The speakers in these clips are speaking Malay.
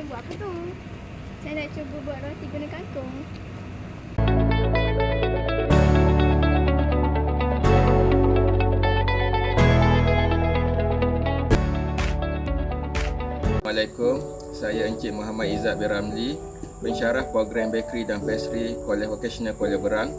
buat apa tu? Saya nak cuba buat roti guna kangkung. Assalamualaikum, saya Encik Muhammad Izzat bin Ramli, pensyarah program Bakery dan Pastry Kolej Vocasional Kuala Berang,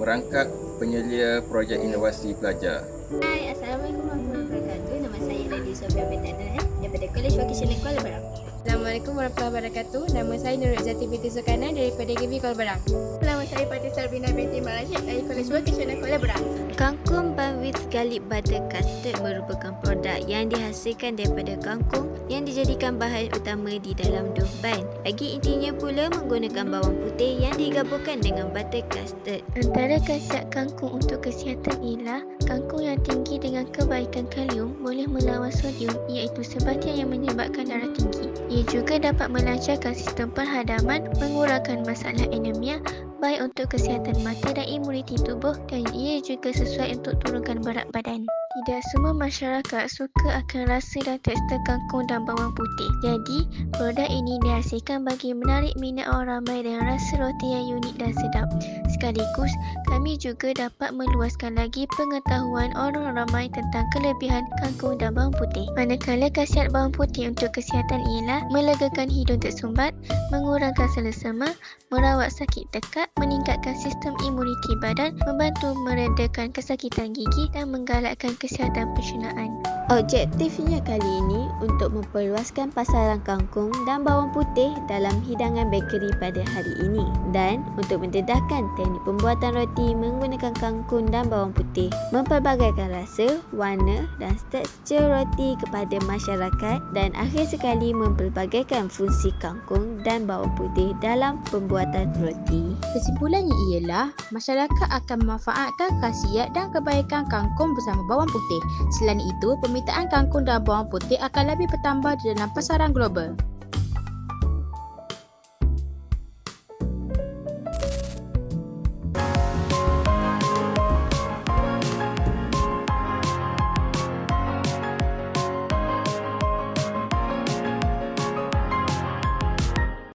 merangkap penyelia projek inovasi pelajar. Hai, Assalamualaikum warahmatullahi wabarakatuh. Nama saya Radhi Sofia binti Adnan daripada Kolej Vocasional Kuala Berang. Assalamualaikum warahmatullahi wabarakatuh. Nama saya Nurul Zati binti Zulkarnain daripada GV Kuala Berang. Nama saya Fatih Sarbina binti Mak Rashid dari Kolej Vocasional Kuala Berang. Kangkung bun with garlic butter custard merupakan produk yang dihasilkan daripada kangkung yang dijadikan bahan utama di dalam dough bun. Lagi intinya pula menggunakan bawang putih yang digabungkan dengan butter custard. Antara khasiat kangkung untuk kesihatan ialah kangkung yang tinggi dengan kebaikan kalium boleh melawan sodium iaitu sebahagian yang menyebabkan darah tinggi. Ia juga dapat melancarkan sistem perhadaman, mengurangkan masalah anemia, baik untuk kesihatan mata dan imuniti tubuh, dan ia juga sesuai untuk turunkan berat badan. Tidak semua masyarakat suka akan rasa dan tekstur kangkung dan bawang putih. Jadi, produk ini dihasilkan bagi menarik minat orang ramai dengan rasa roti yang unik dan sedap. Sekaligus, kami juga dapat meluaskan lagi pengetahuan orang ramai tentang kelebihan kangkung dan bawang putih. Manakala khasiat bawang putih untuk kesihatan ialah melegakan hidung tersumbat, mengurangkan selesema, merawat sakit tekak, meningkatkan sistem imuniti badan, membantu meredakan kesakitan gigi dan menggalakkan kesihatan pencernaan. Objektifnya kali ini untuk memperluaskan pasaran kangkung dan bawang putih dalam hidangan bakery pada hari ini, dan untuk mendedahkan teknik pembuatan roti menggunakan kangkung dan bawang putih, mempelbagaikan rasa, warna dan tekstur roti kepada masyarakat, dan akhir sekali mempelbagaikan fungsi kangkung dan bawang putih dalam pembuatan roti. Kesimpulannya ialah masyarakat akan memanfaatkan khasiat dan kebaikan kangkung bersama bawang putih. Selain itu, permintaan kangkung dan bawang putih akan lebih bertambah di dalam pasaran global.